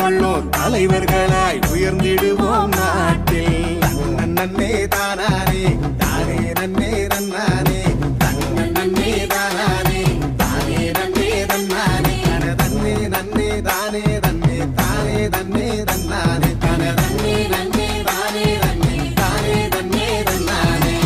கொள்ளும் தலைவர்களாய் உயர்ந்திடுவோம் நாட்டில். நன்னே தானானே தானே நன்னே நன்னானே நன்னே தானானே தானே நன்னே நன்னானே தன்னே நன்னே தானே தன்னே தானே தன்னே தன்னானே தன தன்னே நன்னே தானே தன்னே தானே தன்னே தன்னானே.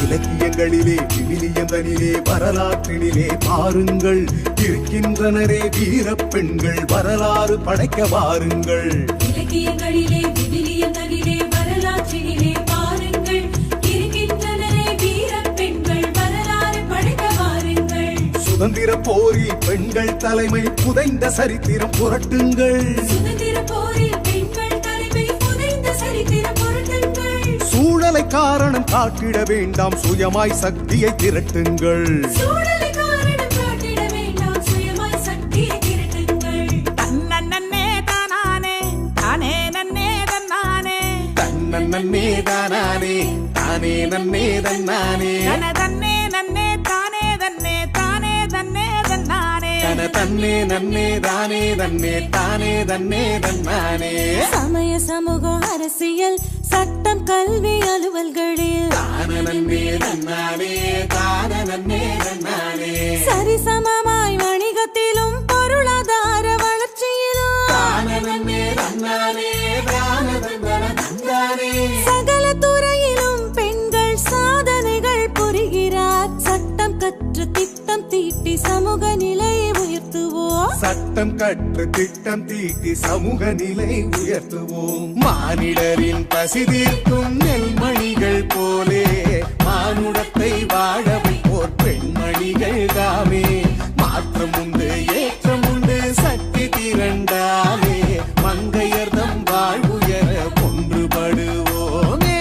இலக்கியங்களிலே விவிலியங்களிலே வரலாற்றினிலே பாருங்கள், இருக்கின்றனரே வீரப் பெண்கள் வரலாறு படைக்க வாருங்கள். இலக்கியங்களிலே விவிலியங்களிலே வரலாற்றினிலே பாருங்கள், இருக்கின்றனரே வீரப் பெண்கள் வரலாறு படைக்க வாருங்கள். சுதந்திர போரில் பெண்கள் தலைமை புதைந்த சரித்திரம் புரட்டுங்கள். சுதந்திர போரில் பெண்கள் தலைமை புதைந்த சரித்திரம் புரட்டுங்கள். சூழலை காரணம் காட்டிட வேண்டாம், சுயமாய் சக்தியை திரட்டுங்கள். சூழலை காரணம் காட்டிட வேண்டாம், சுயமாய் சக்தியை திரட்டுங்கள். தன்னே தானானே தானே நன்னே தன்னானே தன்னே தானானே தானே நன்னே தன்னானே தன்னே நன்னே தானே தன்னே தானே தன்னே தன்னானே தன்னே நன்னே தானே தன்னே தானே தன்னே தன்னானே. சமய சமூக அரசியல் சட்டம் கல்வி அலுவல்களில் தானே தன்னானே தானே தன்னானே சரிசமமாய் வணிகத்திலும் பொருளாதார வளர்ச்சியிலும் தானே தன்னானே தானே சகல துறையிலும் பெண்கள் சாதனைகள் புரிகிறார். சட்டம் கற்று திட்டம் தீட்டி சமூக நிலையை உயர்த்துவோம். சட்டம் கற்று திட்டம் தீட்டி சமூக நிலை உயர்த்துவோம். மானிடரின் பசி தீர்க்கும் நெல்மணிகள் போலே மானுடத்தை வாழ வைப்போர் பெண்மணிகள் தாமே. மாற்றம் உண்டு ஏற்றம் உண்டு சக்தி திரண்டாலே மங்கையர்தம் வாழ்வுயர ஒன்றுபடுவோமே.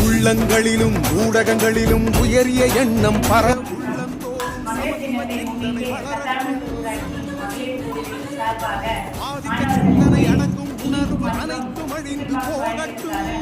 உள்ளங்களிலும் ஊடகங்களிலும் உயரிய எண்ணம் ஆதிக்க சிந்தனை அடங்கும் உணர்வு அனைத்தும் அழிந்து போகட்டும்.